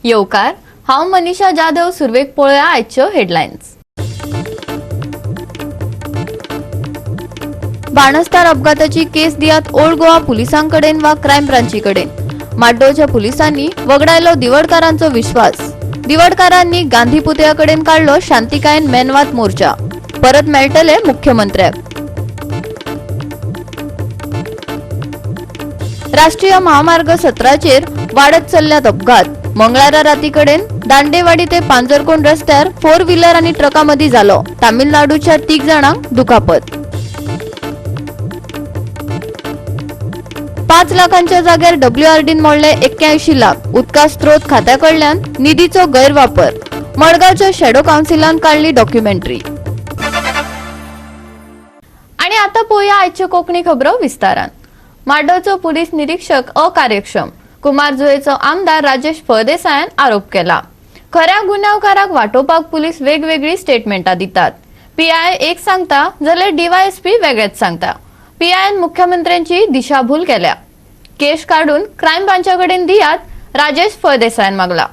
येवकार हांव मनीषा जाधव सुरवेक पळया आयच्यो हेडलायन्स। बाणस्तार अपघाताची केस दियात ओल्ड गोवा पुलिसांकडेन वा क्रायम ब्रांचीकडेन। माड्डोळच्या पुलिसांनी वगडायलो दिवडकारांचो विश्वास। दिवडकारांनी गांधी पुतळ्याकडेन काढलो शांतिकायेन मेनवात मोर्चा। परत मेळटले मुख्यमंत्र्याक। राष्ट्रीय महामार्ग 17चेर वाडत चल्ल्यात अपघात। मंगळारा रातीकडेन दांडेवाडी ते पांजरकोंड रस्त्यार 4 व्हीलर आणि ट्रकामदी जालो। तामिळनाडूच्या 3 जाणांक दुखापत। 5 लाखांच्या जाग्यार WRDन मोडले 81 लाख। उदका स्त्रोत खात्याकडल्यान निधीचो गैरवापर। मडगावच्या शॅडो काउन्सिलान काढली डॉक्युमेंटरी। आणि आता पळोवया आयच्यो कोंकणी खबरो विस्तारान। माड्डोळचो पुलीस निरीक्षक अकार्यक्षम। कुमार जुयेचो आमदार राजेश फळदेसायान आरोप केला। खऱ्या गुन्यांवकाराक वाटोवपाक पुलीस वेगवेगळी स्टेटमेंटा दितात। PI एक सांगता जाल्यार DYSP वेगळेच सांगता। PIन मुख्यमंत्र्यांची दिशाभूल केल्या। केस काढून क्रायम ब्रांचाकडेन दियात, राजेश फळदेसायान मागला।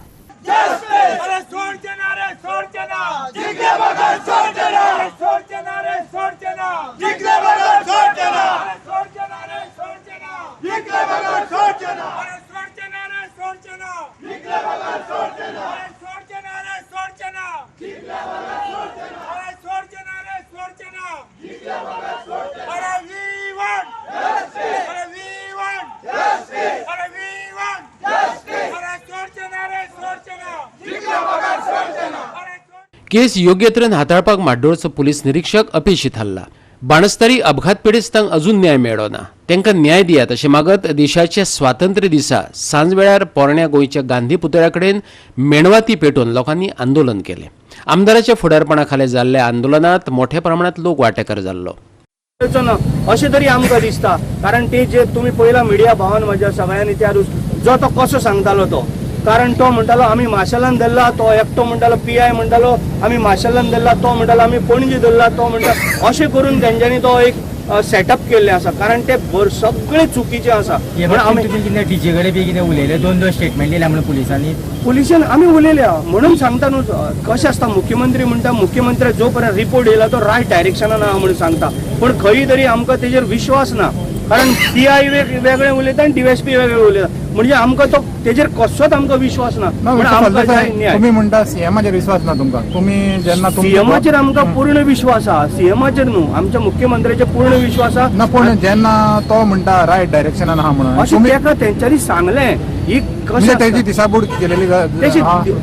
केस योग्य तरेन हाताळपाक माड्डोळचो पुलीस निरीक्षक अपेक्षीत हल्ला। बाणस्तारी अपघात पिडेस्तांक अजून न्याय मेळ्ळो ना, तांकां न्याय दियात अशें मागत देशाच्या स्वातंत्र्य दिसा सांजवेळार पोरण्या गोंयच्या गांधी पुतळ्याकडेन मेणवाती पेटोवन लोकांनी आंदोलन केलें। आमदाराच्या फुडारपणा खाला जाल्ल्या आंदोलनात मोठ्या प्रमाणात लोक वांटेकार जाल्लो। अशें तरी आमकां दिसता, कारण ते जे तुम्ही पळयला मिडिया भावान म्हज्या सगळ्यांनी त्या जो तो कसो सांगतालो तो, कारण तो म्हणटालो आमी माशेलान धरला, तो एकटो म्हणटालो PI म्हणटालो आमी माशेलान धरला, तो म्हणटालो आमी पणजी धरला, तो म्हणटा अशें करून तेंच्यांनी तो एक सेटअप केल्ले आसा, कारण ते सगळे चुकीचे आसा। डीजे कडेन बी कितें उलयले, 2 स्टेटमेंट दिल्या म्हणून पुलिसान आमी उलयल्या म्हणून सांगता न्हू। कशें आसता, मुख्यमंत्री म्हणटा मुख्यमंत्री जो पर्यंत रिपोर्ट येयला तो रायट डायरेक्शनान आहा म्हणून सांगता, पण खंय तरी आमकां तेजेर विश्वास ना, कारण PI वेगळे उलयता आनी DYSP वेगळे उलयता, म्हणजे आमकां तो तेजेर कसोच आमकां विश्वास ना। तुम्ही म्हणटा सीएमाचेर विश्वास ना तुमकां? तुम्ही जेन्ना सीएमाचेर आमकां पूर्ण विश्वास आहा, सीएमाचेर न्हू, आमच्या मुख्यमंत्र्याचेर पूर्ण विश्वास आहा ना, पण जेन्ना तो म्हणटा रायट डायरेक्शनान आहा म्हणून अशें ताका तेंच्यांनी सांगलें ही कशें तेजी दिशाभूल केलेली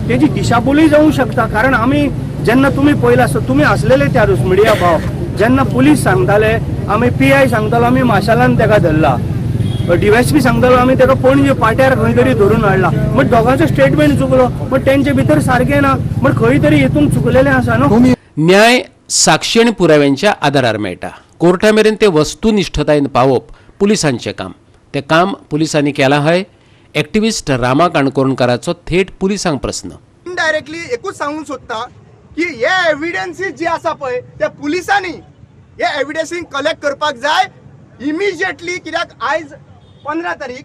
तेजी दिशाभूलय जावंक शकता, कारण आमी जेन्ना तुम्ही पळयला आसता, तुमी आसलेले त्या दिस मिडिया भाव, जेन्ना पुलीस सांगताले आमी PI सांगतालो आमी माशेलान तेका धरला, DYSP सांगतालो आमी तेका पणजे पाट्यार खंय तरी धरून हाडला, पण दोगांचो स्टेटमेंट चुकलो, पण तेंचे भितर सारकें ना, पण खंय तरी हेतून चुकलेलें आसा न्हू। न्याय साक्षी आनी पुराव्यांच्या आदारार मेळटा। कोर्टा मेरेन ते वस्तुनिश्ठतायेन पावोवप पुलिसांचें काम। तें काम पुलिसांनी केलां हय। एक्टिविस्ट रामा काणकोणकाराचो थेट पुलिसांक प्रस्न। इनडायरेक्टली एकूच सांगूंक सोदता की हे एविडन्सीस जे आसा पळय ते पुलिसांनी हे एविडन्सीस कलेक्ट करपाक जाय इमिजिएटली, कित्याक आयज 15 तारीख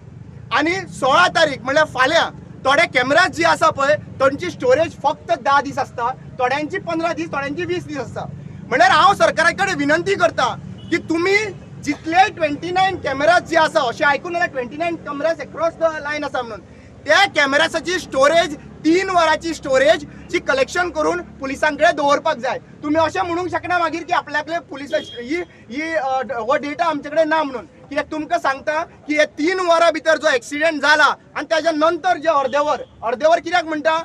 आणि 16 तारीख म्हणल्यार फाल्यां थोडे कॅमेराज जे आसा पळय तांची स्टोरेज फक्त 10 दीस आसता, थोड्यांची 15 दीस, थोड्यांची 20 दीस आसता। म्हणल्यार हांव सरकारा कडेन विनंती करता की तुम्ही जितले 29 कॅमेराज जे आसा, अशें आयकून येयला 29 कॅमेराज अक्रॉस द लायन आसा म्हणून, त्या कॅमेरासाची स्टोरेज 3 वरांची स्टोरेज ची कलेक्शन करून पुलिसांकडे दवरपाक जाय। तुम्ही अशें म्हणूंक शकना मागीर की आपल्याकडे पुलिस हो डेटा आमच्याकडे ना म्हणून, कित्याक तुमकां सांगता की हे 3 वरां भितर जो एक्सिडेंट जाला आनी ताच्या नंतर जे अर्देवर कित्याक म्हणटा,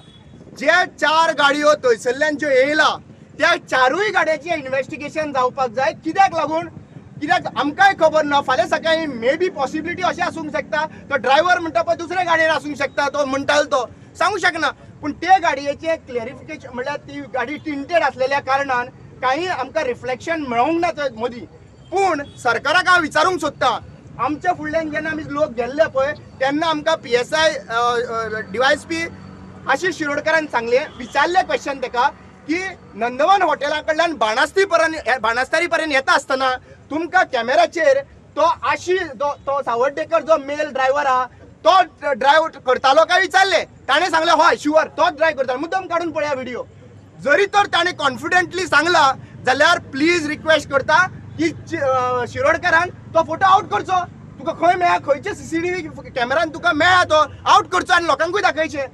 जे 4 गाडयो थंयसरल्यान ज्यो येयला त्या 4य गाडयांचे इन्व्हेस्टिगेशन जावपाक जाय। कित्याक लागून, कित्याक आमकांय खबर ना, फाल्यां सकाळी मे बी पॉसिबिलिटी अशें आसूंक शकता तो ड्रायव्हर म्हणटा पळय दुसऱ्या गाडयेन आसूंक शकता, तो म्हणटालो तो सांगूंक शकना, पण ते गाडयेचें क्लॅरिफिकेशन म्हळ्यार ती गाडी टिंटेड आसलेल्या कारणान काही आमकां रिफ्लेक्शन मेळोंक ना थंय मदीं। पण सरकाराक हांव विचारूंक सोदता, आमच्या फुडल्यान जेन्ना आमी लोक गेल्ले पळय तेन्ना आमकां PSI DYSP आशिष शिरोडकरान सांगलें, विचारलें क्वेश्चन ताका की नंदवन हॉटेला कडल्यान बाणस्तारी पर्यंत येता आसतना तुमकां कॅमेराचेर तो आशिष तो सावड्डेकर जो मेल ड्रायव्हर आहा तो ड्रायव्ह करतालो काय विचारले, ताणे सांगले हय शुअर तोच ड्रायव्ह करतालो. मुद्दम काढून पळया व्हिडिओ. जरी तर ताणे कॉन्फिडेंटली सांगला जाल्यार प्लीज रिक्वेस्ट करता की शिरोडकरान तो फोटो आउट करचो. तुका खंय मेळा, खंयचे सीसीटीव्ही कॅमेरान तुका मेळा तो आउट करचो आनी लोकांकूय दाखयचे.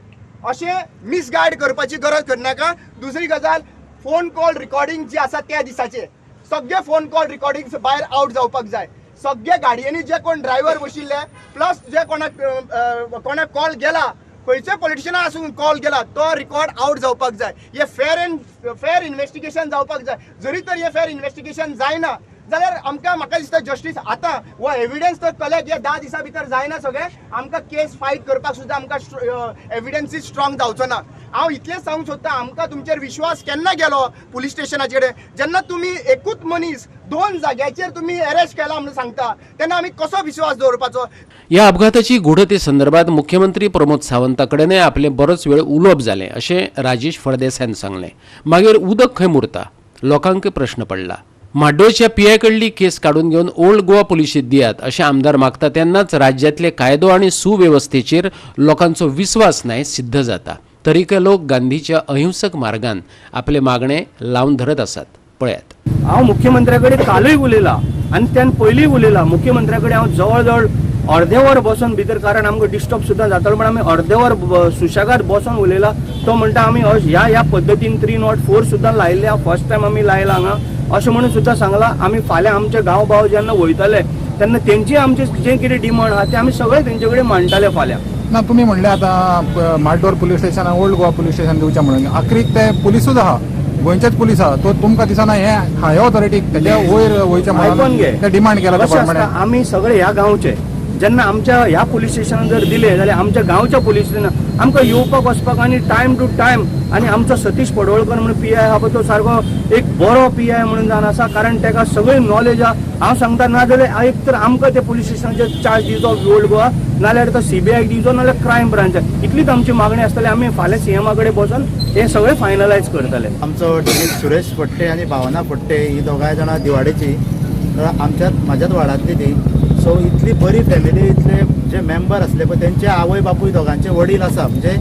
अशें मिसगायड करपाची गरज करनाका. दुसरी गजाल, फोन कॉल रिकॉर्डिंग जी आसा त्या दिसाचे सगळे फोन कॉल रिकॉर्डिंग भायर आउट जावपाक जाय. सगळे गाडयेनी जे कोण ड्रायव्हर बशिल्ले प्लस जे कोणाक कॉल गेला, खंयचे पॉलिटिशियना आसून कॉल गेला, तो रिकॉर्ड आउट जावपाक जाय. हे फेर इन्व्हेस्टिगेशन जावपाक जाय. जरी तर हे फेर इन्व्हेस्टिगेशन जायना जाल्यार म्हाका दिसता जस्टीस आतां वो एविडन्स तर कलेक्ट हे 10 दिसां भितर जायना सगळे. आमकां केस फायट करपाक सुद्दां आमकां एविडन्सीस स्ट्रॉंग जावचो ना. हांव इतलेंच सांगूंक सोदता, आमकां तुमचेर विश्वास केन्ना गेलो पुलीस स्टेशनाचेर जेन्ना तुमी एकूच मनीस 2 जाग्याचेर तुमी अरेस्ट केला म्हणून सांगता, तेन्ना आमी कसो विश्वास दवरपाचो. या अपघाताची गूढते संदर्भात मुख्यमंत्री प्रमोद सावंताकडेनय आपले बरोच वेळ उलोवप जालें अशें राजेश फळदेसायन सांगलें. मागीर उदक खंय मुरता, लोकांक प्रश्न पडला. म्हाड्डोळच्या पीआय कडली केस काडून घेवन ओल्ड गोवा पुलिशीत दियात अशें आमदार मागता तेन्नाच राज्यातले कायदो आनी सुवेवस्थेचेर लोकांचो विस्वास नाय सिद्ध जाता. तरीकय लोक गांधीच्या अहिंसक मार्गान आपले मागणे लावन धरत आसात. पळयात. हांव मुख्यमंत्र्या कडेन कालूय उलयला आनी त्यान पयलीं उलयला. मुख्यमंत्र्या कडेन हांव जवळ जवळ अर्दे वर बसून भितर, कारण आमकां डिस्टर्ब सुद्दां जातालो, पण आमी अर्दे वर सुशेगाद बसून उलयला. तो म्हणटा आमी ह्या पद्दतीन 304 सुद्दां लायल्या, फर्स्ट टायम आमी लायला हांगा अशें म्हणून सुद्दां सांगला. आमी फाल्यां आमचे गांव भाव जेन्ना वयतले तेन्ना तेंची आमचे जे कितें डिमांड आहा ते आमी सगळे तेंचे कडेन मांडटाले फाल्यां. ना तुम्ही म्हणले आता माड्डोर police station old Goa police station दिवचें म्हणून आखरीक ते पुलिसूच आहा, गोंयचेच पुलीस आहा. तो तुमकां दिसना हे हाय ऑथॉरिटीक तेच्या वयर वयचे आयकून घे. म्हणून डिमांड केला कशें आसता, आमी सगळे ह्या गांवचे जेन्ना आमच्या ह्या पुलीस स्टेशनान जर दिले जाल्यार आमच्या गांवच्या पुलीस स्टेशनान आमकां येवपाक वचपाक आनी टायम टू टायम. आनी आमचो सतीश पडवळकर म्हणून पीआय आहा पळय तो सारको एक बरो पीआय म्हणून जावन आसा, कारण ताका सगळी नॉलेज आहा. हांव सांगता ना जाल्यार एक तर आमकां ते पुलीस स्टेशनाचे चार्ज दिवचो ओल्ड गोवा, नाल्यार तो सीबीआयक दिवचो, नाल्यार क्रायम ब्रांच. इतलीच आमची मागणी आसतली. आमी फाल्यां सीएमा कडेन बसून हे सगळे फायनलायज करतले. आमचो डिलीट सुरेश फडटे आणि भावना फडटे ही दोगांय जाणां दिवाडेची म्हाज्याच वाडांतली ती. सो इतली बरी फॅमिली, इतले जे मेंबर आसले पळय तेंचे आवय बापूय दोगांचे वडील आसा, म्हणजे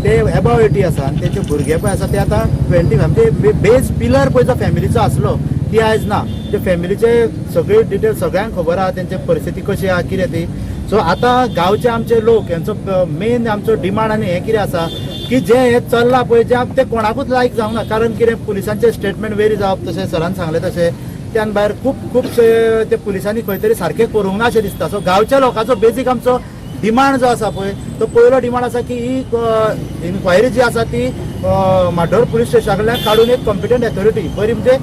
ते एबाव 80 आसा आनी तेंचे भुरगे पळय आसा ते आतां 20 म्हणजे बेज पिलर पळय जो फॅमिलीचो आसलो ती आयज ना. ते फॅमिलीचे सगळे डिटेल सगळ्यांक खबर आहा, तेंची परिस्थिती कशी आहा कितें ती. सो आतां गांवचे आमचे लोक यांचो मेन आमचो डिमांड आनी हें कितें आसा की जे हे चल्लां पळय ते कोणाकूच लायक जावंक ना. कारण कितें पुलिसांचे स्टेटमेंट वेरी जावप, तशें सरान सांगलें तशें त्यान भायर खुबशे ते पुलिसांनी खंय तरी सारकें करूंक ना अशें दिसता. सो गांवच्या लोकांचो बेजीक आमचो डिमांड जो आसा पळय तो पयलो डिमांड आसा की ही इन्क्वायरी जी आसा ती म्हाड्डोळ पुलीस स्टेशना कडल्यान काडून एक कॉम्पिटंट अथॉरिटी बरी म्हणजे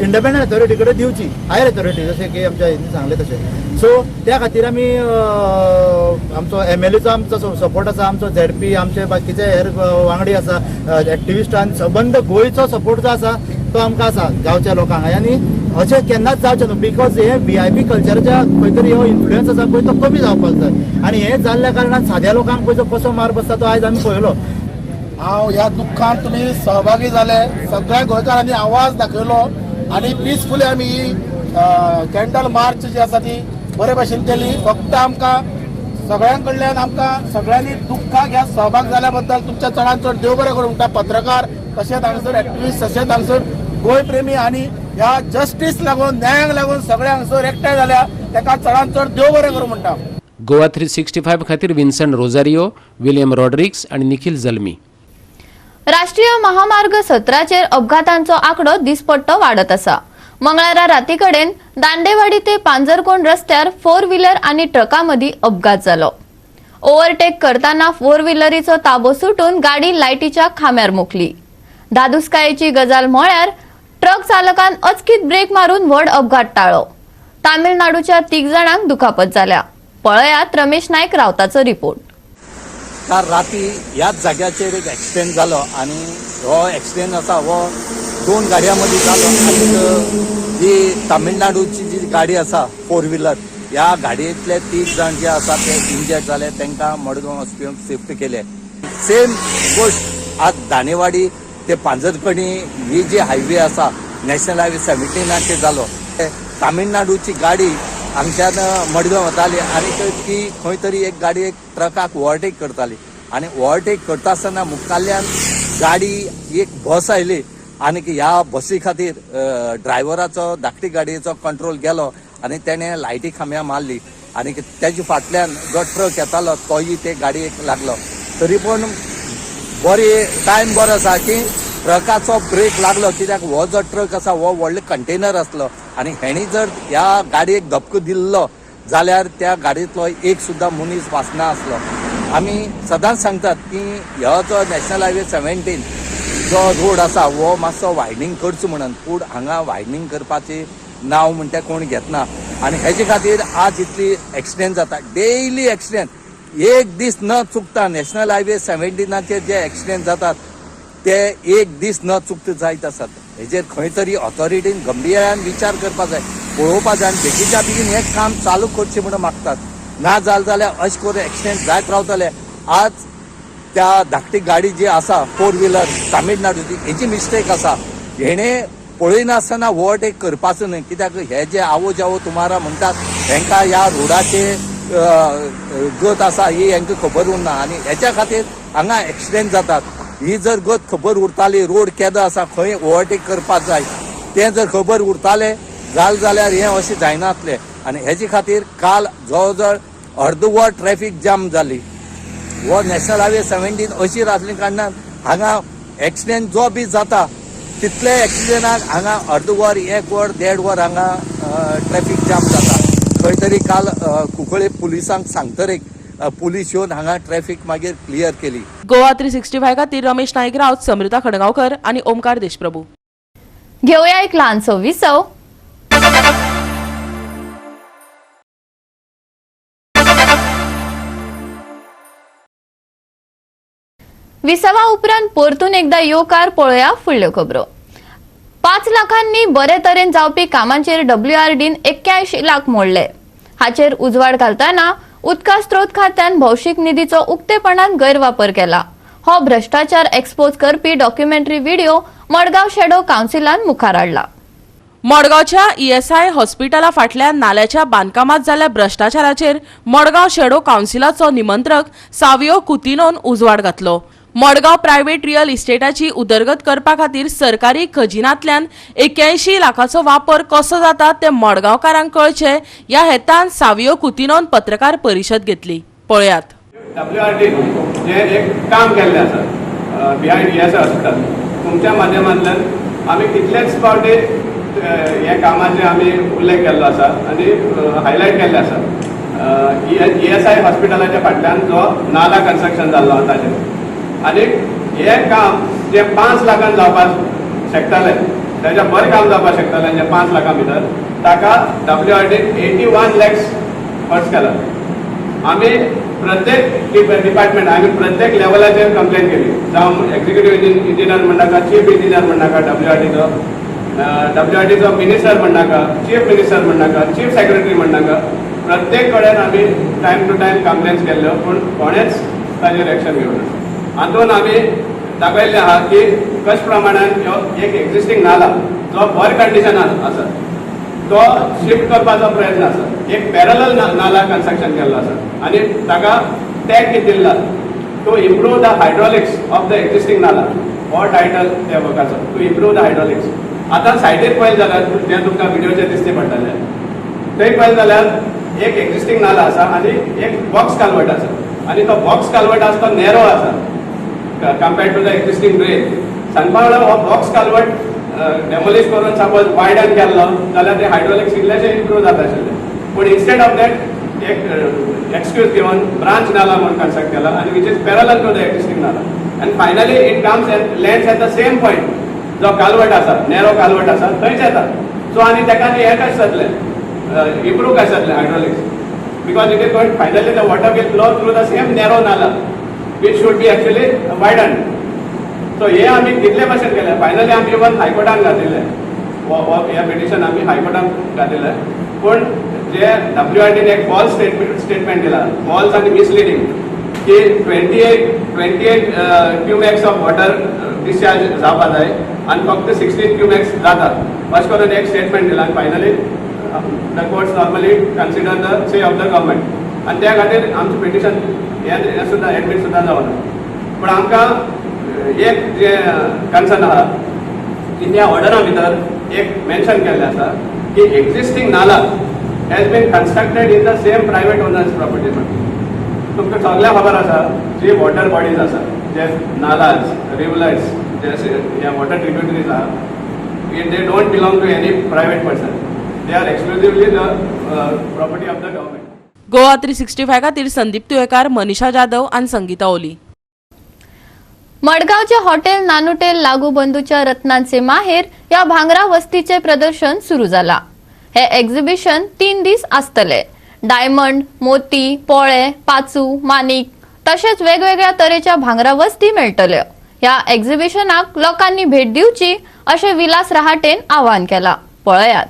इंडिपेंडंट अथॉरिटी कडेन दिवची, हायर अथॉरिटी जशें की आमच्या हितून सांगलें तशें. सो त्या खातीर आमी आमचो MLAचो आमचो सपोर्ट आसा, आमचो ZP आमचे बाकीचे हेर वांगडी आसा, एक्टिविस्ट आनी सबंद गोंयचो सपोर्ट जो आसा तो आमकां आसा गांवच्या लोकांक. आनी अशें केन्नाच जावचें न्हू, बिकॉज हे VIP कल्चराच्या खंय तरी हो इन्फ्लुएन्स आसा पळय तो कमी जावपाक जाय. आनी हें जाल्ल्या कारणान साद्या लोकांक पळय कसो मार बसता तो आयज आमी पळयलो. हांव ह्या दुख्खान तुमी सहभागी जाले, सगळ्या गोंयकारांनी आवाज दाखयलो आनी पिसफुली आमी ही कॅन्डल मार्च जी आसा ती बरे भशेन केली. फक्त आमकां सगळ्यां कडल्यान आमकां सगळ्यांनी दुख्खाक ह्या सहभाग जाल्या बद्दल तुमच्या चडांत चड देव बरें करूं म्हणटा. पत्रकार तशेंच हांगसर एक्टिविस्ट तशेंच हांगसर गोंय प्रेमी आनी ह्या जस्टीस लागून न्यायाक लागून सगळे हांगसर एकठांय जाल्या ताका चडांत चड देव बरें करूं म्हणटा. गोवा 365 खातीर विन्संट रोजारियो, विलियम रॉड्रिक्स आणि निखिल जल्मी. राष्ट्रीय महामार्ग 17चेर अपघातांचो आंकडो दिसपट्टो वाडत आसा. मंगळारा राती कडेन दांडेवाडी ते पांजरकोंड रस्त्यार 4 व्हीलर आनी ट्रका मदीं अपघात जालो. ओव्हरटेक करताना 4 व्हीलरीचो ताबो सुटून गाडी लायटीच्या खांब्यार मुकली. धादुस्कायेची गजाल म्हळ्यार ट्रक चालकान अचकीत ब्रेक मारून व्हड अपघात टाळ्ळो. तामिळनाडूच्या 3 जाणांक दुखापत जाल्या. पळयात रमेश नायक रावताचो रिपोर्ट. काल राती ह्याच जाग्याचेर एक एक्सिडेंट जालो आनी हो एक्सिडेंट आसा हो 2 गाडयांमदी जालो. आनी जी तामिळनाडूची जी गाडी आसा 4 व्हीलर ह्या गाडयेंतले 3 जाण जे आसा ते इंजर्ड जाले, तांकां मडगांव हॉस्पिटल शिफ्ट केले. सेम गोष्ट आज दाणेवाडी ते पांजरकणी ही जी हायवे आसा नॅशनल हायवे 17 जालो. तामिळनाडूची गाडी हांगच्यान मडगांव वताली आनी ती खंय तरी एक गाडी एक ट्रकाक ओवरटेक करताली आनी ओवरटेक करता आसतना मुखाल्ल्यान गाडी एक बस आयली आनी ह्या बसी खातीर ड्रायव्हराचो धाकटी गाडयेचो कंट्रोल गेलो आनी तेणें लायटी खांब्यां मारली आनी तेजे फाटल्यान जो ट्रक येतालो तोय ते गाडयेक लागलो. तरी पूण बरी टायम बरो आसा की ट्रकाचो ब्रेक लागलो कित्याक हो जो ट्रक आसा हो व्हडलो कंटेनर आसलो आनी हेणी जर ह्या गाडयेक धपको दिल्लो जाल्यार त्या गाडयेंतलो एक सुद्दां मनीस वाचना आसलो. आमी सदांच सांगतात की हो जो नॅशनल हायवे 17 जो रोड आसा हो मातसो वायडनींग करचो म्हणून पूण हांगा वायडनींग करपाची नांव म्हणटा कोण घेतना आनी हेजे खातीर आज इतली एक्सिडेंट जाता. डेली एक्सिडेंट एक दीस न चुकता नॅशनल हायवे 17चेर जे एक्सिडेंट जातात ते एक दीस न चुकता जायत आसात. हेजेर खंय तरी ऑथॉरिटीन गंभीरान विचार करपा जाय, पळोवपा जाय आनी बेगीच्या बेगीन हें काम चालू करचें म्हणून मागतात. ना जालें जाल्यार अशें करून एक्सिडेंट जायत रावतले. आज त्या धाकटी गाडी जी आसा 4 व्हिलर तामिळनाडूची हेची मिस्टेक आसा. हेणें पळयनासतना ओवरटेक करपाचो न्हय कित्याक हे जे आवो जावो तुमारा म्हणटात हेंकां ह्या रोडाचे गत आसा ही हेंकां खबर उरना आनी हेच्या खातीर हांगा एक्सिडेंट जातात. ही जर गत खबर उरताली रोड केदो आसा खंय ओवरटेक करपाक जाय तें जर खबर उरतालें जाल्यार हें अशें जायनासलें आनी हेजे खातीर काल जवळ जवळ अर्दवर ट्रॅफिक जाम जाली. हो नॅशनल हायवे 17 अशी आसले कारणान हांगा एक्सिडेंट जो बी जाता तितले एक्सिडेंटाक हांगा अर्दवर 1 वर 1.5 वर हांगा ट्रॅफिक जाम जाता. खंय तरी काल कुंकळे पुलिसांक सांगतरेक पुलीस येवन हांगा ट्रॅफिक मागीर क्लियर केली. गोवा 365 खातीर रमेश नाईक रावत, समृता खडगांवकर आनी ओमकार देशप्रभू. घेऊया एक ल्हानसो विसव. विसवा उपरांत परतून एकदा येवकार पळोवया फुडल्यो खबरो. 5 लाखांनी बरे तरेन जावपी कामांचेर WRDन 81 लाख मोडले. हाचेर उजवाड घालतना उदका स्त्रोत खात्यान भौशीक निधीचो उक्तेपणान गैरवापर केला. हो भ्रष्टाचार एक्सपोज करपी डॉक्युमेंटरी व्हिडिओ मडगांव शॅडो कावन्सिलान मुखार हाडला. मडगांवच्या ESI हॉस्पिटला फाटल्यान नाल्याच्या बांदकामात जाल्ल्या भ्रष्टाचाराचेर मडगांव शॅडो कावन्सिलाचो निमंत्रक सावियो कुतिनोन उजवाड घातलो. मडगांव प्रायव्हेट रियल इस्टेटाची उदरगत करपा खातीर सरकारी खजिनांतल्यान 81 लाखाचो वापर कसो जाता ते मडगांवकारांक कळचे ह्या हेतान सावियो कुतिनोन पत्रकार परिशद घेतली. पळयात. WRD जे एक काम केल्लें आसा बिहायंड ESI हॉस्पिटल तुमच्या माध्यमांतल्यान आमी कितलेच फावटी हे कामाचे आमी उल्लेख केल्लो आसा आनी हायलायट केल्ले आसा. ESI हॉस्पिटलाच्या फाटल्यान जो नाला कन्स्ट्रक्शन जाल्लो आसा ताचेर आनी हे काम जे 5 लाखान जावपाक शकतालें तेच्या बरें काम जावपाक शकतालें जे 5 लाखां भितर ताका WRD 81 lakhs खर्च केला. आमी प्रत्येक डिपार्टमेंट आमी प्रत्येक लेवलाचेर कंप्लेन केली जावं एक्झिक्युटीव इंजिनियर म्हणनाका चीफ इंजिनियर म्हणनाका WRDचो मिनिस्टर म्हणनाका चीफ मिनिस्टर म्हणनाका चीफ सेक्रेटरी म्हणनाका प्रत्येक कडेन आमी टायम टू टायम कंप्लेन्स केल्ल्यो पूण कोणेच ताचेर एक्शन घेवना. हातून आमी दाखयल्लें आहा की कशे प्रमाणान एक एक्झिस्टींग नाला जो बरे कंडिशनान आसा तो शिफ्ट करपाचो प्रयत्न आसा. एक पॅरलल नाला कन्स्ट्रक्शन केल्लो आसा आनी ताका टॅग कितें दिल्ला to improve the hydraulics of the existing nala. हो टायटल त्या वर्काचो टू इम्प्रूव द हायड्रॉलिक्स. आतां सायडीर पळयलें जाल्यार जें तुमकां व्हिडिओचेर दिसचें पडटलें थंय पळयलें जाल्यार एक एक्झिस्टींग नाला आसा आनी एक बॉक्स कालवट आसा आनी तो बॉक्स कालवट आसा तो नॅरो आसा compared to the existing drain. सांगपा म्हळ्यार हो बॉक्स कालवट डेमोलिश करून सपोज वायडन केल्लो जाल्यार ते हायड्रॉलिक्स इल्लेशें इम्प्रूव जाता आशिल्लें. पूण इन्स्टेड ऑफ दॅट एक एक्सक्यूज घेवन ब्रांच नाला म्हणून कन्स्ट्रक्ट केला आनी which is parallel to the existing nala आनी finally it comes and lands at the same point जो कालवट आसा नॅरो कालवट आसा थंयच येता. सो आनी ताका हें कशें जातलें इम्प्रूव कशें जातलें hydraulics because it is going finally the water will flow through the same narrow nala which should be actually widened. So हे आमी कितले भाशेन केले फायनली आमी इवन हायकोर्टान घातिल्लें हे पिटिशन आमी हायकोर्टान घातिल्लें. पूण जे WRDन एक फॉल्स स्टेटमेंट दिला फॉल्स आनी मिसलिडींग की 28 क्यूमेक्स ऑफ वॉटर डिस्चार्ज जावपा जाय आनी फक्त 16 क्यूमेक्स जाता अशें करून एक स्टेटमेंट दिला आनी finally the courts normally consider the say of the government आणि त्या खातीर आमचें पिटिशन हे सुद्दां एडमीट सुद्दां जावना. पूण आमकां एक जे कन्सर्न आहा की त्या ऑर्डरा भितर एक मेन्शन केल्लें आसा की existing nala has been constructed in the same private owners property. तुमकां सगळ्यांक खबर आसा जी वॉटर बॉडीज आसा जे नालाज रिवलट्स जे ह्या वॉटर ट्रिब्युटरीज आहा they don't belong to any private person. They are exclusively the property of the government. Goa 365 खातीर संदीप तुयेकार, मनीषा जाधव आणि संगीता ओली. मडगावच्या हॉटेल नानुटेल लागू बंधूच्या रत्नांचे माहेर या भांगरा वस्तीचे प्रदर्शन सुरू झाला. हे एक्झिबिशन 3 दीस आसतले. डायमंड, मोती, पोळे, पाचू, माणिक तसेच वेगवेगळ्या तरेच्या भांगरा वस्ती मेळटल्यो. या एक्झिबिशनाक लोकांनी भेट दिवची असे विलास रहाटेन आवाहन केला. पळयात.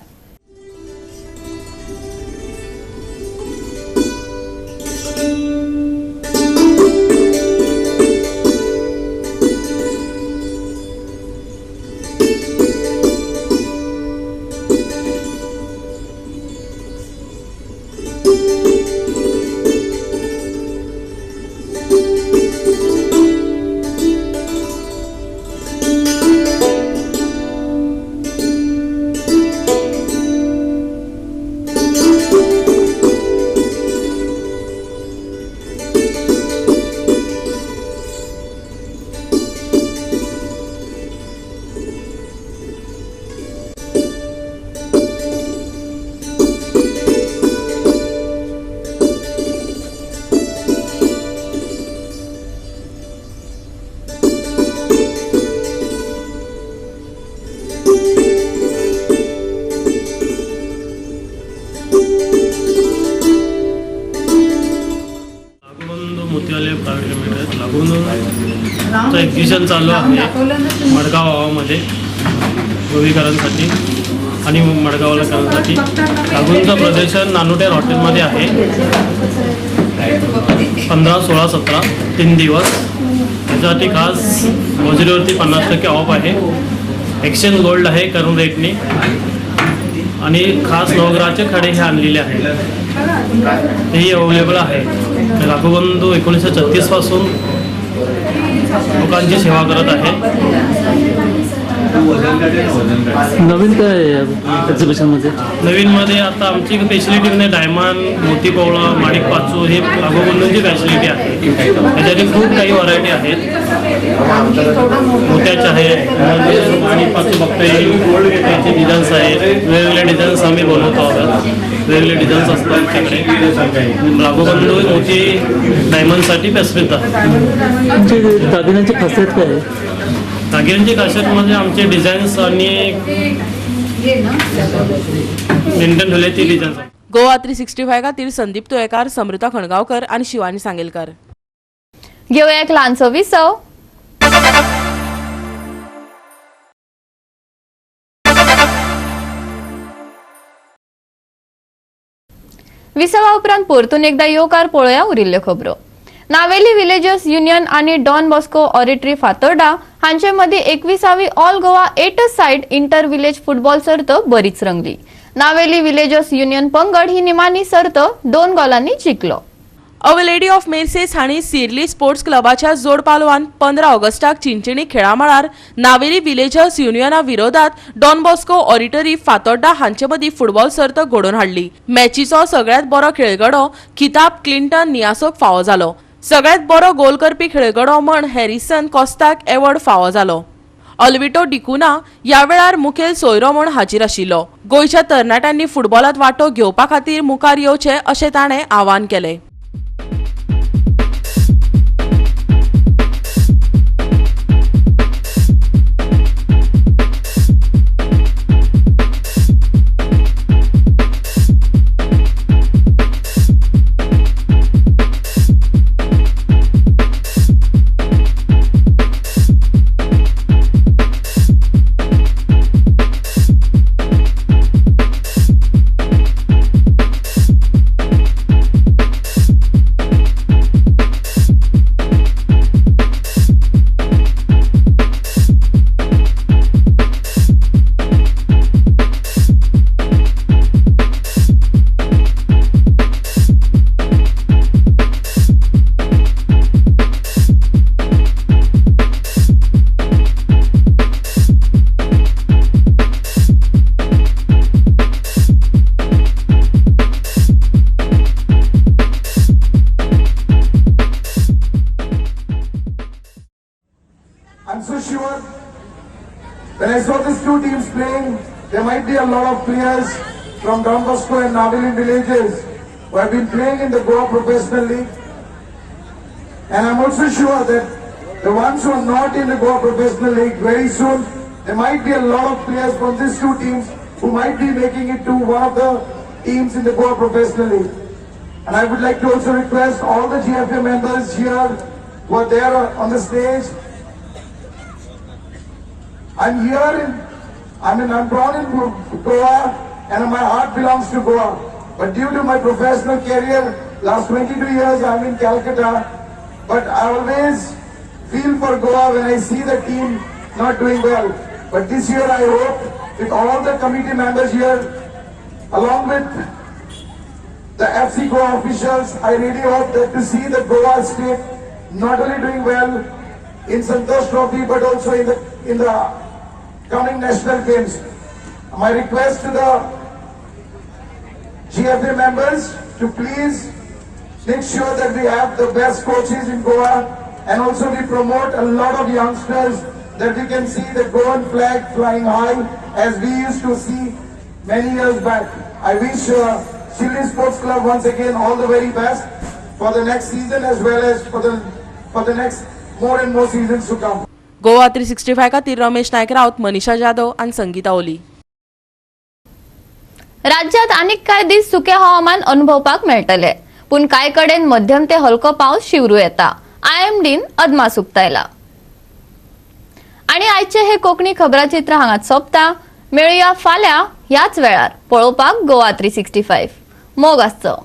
एक्झिबिशन चालू आहे मडगाव गावामध्ये गोवीकरांसाठी आणि मडगावला करण्यासाठी. लागूनचं प्रदर्शन नानुटेल हॉटेलमध्ये आहे. 15, 16, 17 3 दिवस. त्याच्यासाठी खास मजुरीवरती 50% ऑफ आहे. एक्सचेंज गोल्ड आहे करून रेटनी आणि खास नवग्रहाचे खडे हे आणलेले आहेत. तेही अवेलेबल आहे. लागूबंधू 1936 पासून लोकांची सेवा करत आहे. नवीन काय एक्झिबिशनमध्ये? नवीनमध्ये आता आमची फॅसिलिटी म्हणजे डायमंड, मोती कोवळा, माणिक पाचू हे लागूबंधूंची फॅसिलिटी आहे. त्याच्यातील खूप काही व्हरायटी आहेत. मोत्याच्या आहे, माणिक पाचू बघता येईल. त्याचे डिझाईन्स आहेत. वेगवेगळे डिझाईन्स आम्ही बनवतो आहोत. वेगवेगळे डिझाईन्स असतात आमच्याकडे. लागूबंधू मोती डायमंडसाठी प्रसिद्ध आहे. तुमची दागिन्यांची खासियत काय आहे? दागिन्यांची खासियत म्हणजे आमचे डिझाईन्स आणि मेंटेन ठेवले ती डिझाईन्स. गोवा 365 खातीर संदीप तुयेकार, समृता खणगावकर आणि शिवानी सांगेलकर. घेऊया एक लहानसो विसव. विसवा उपरांत परतून एकदा येवकार पळोवया उरिल्ल्यो खबरो. नावेली विलेजर्स युनियन आणि डॉन बॉस्को ऑरिटरी फातोर्डा हांचे मदीं 21वी all Goa 8 side inter village football सर्त बरीच रंगली. नावेली विलेजर्स युनियन पंगड ही निमाणी सर्त 2 गोलांनी जिखलो. अवर लेडी ऑफ मेर्सेस हांणी सिरली स्पोर्ट्स क्लबाच्या जोड पालवान 15 ऑगस्टाक चिंचणी खेळा मळार नावेली विलेजर्स युनियना विरोधात डॉन बॉस्को ऑरिटरी फातोर्डा हांचे मदीं फुटबॉल सर्त घडोवन हाडली. मॅचीचो सगळ्यात बरो खेळगडो किताब क्लिंटन नियासोक फावो जालो. सगळ्यात बरो गोल करपी खेळगडो म्हण हॅरिसन कॉस्ताक एवॉर्ड फावो जालो. ऑल्विटो डिकुना या वेळार मुखेल सोयरो म्हण हाजीर आशिल्लो. गोंयच्या तरणाट्यांनी फुटबॉलात वांटो घेवपा खातीर मुखार येवचे अशें ताणें आवाहन केलें. there might be a lot of players from Don Bosco and Navilin villages who have been playing in the Goa Professional League. And I'm also sure that the ones who are not in the Goa Professional League, very soon, there might be a lot of players from these two teams who might be making it to one of the teams in the Goa Professional League. And I would like to also request all the GFA members here who are there on the stage. I'm born in Goa and my heart belongs to Goa. But due to my professional career, last 22 years I'm in Calcutta. But I always feel for Goa when I see the team not doing well. But this year I hope with all the committee members here, along with the FC Goa officials, I really hope that to see the Goa state not only doing well in Santosh Trophy but also in the coming national games. My request to the GFA members to please make sure that we have the best coaches in Goa and also we promote a lot of youngsters that we can see the Goan flag flying high as we used to see many years back. I wish Chile Sports Club once again all the very best for the next season as well as for the next more and more seasons to come. Goa 365 खातीर रमेश नायक रावत, मनीषा जाधव आणि संगीता ओली. राज्यात अनेक कांय दीस सुके हवामान अनुभवपाक मेळटले, पूण कांय कडेन मध्यम ते हलको पावस शिवरू येता. IMDन अदमास उक्तायला. आणि आयचे हे कोकणी खबराचित्र हांगाच सोंपता. मेळुया फाल्यां ह्याच वेळार पळोवपाक गोवा 365. मोग आसचो.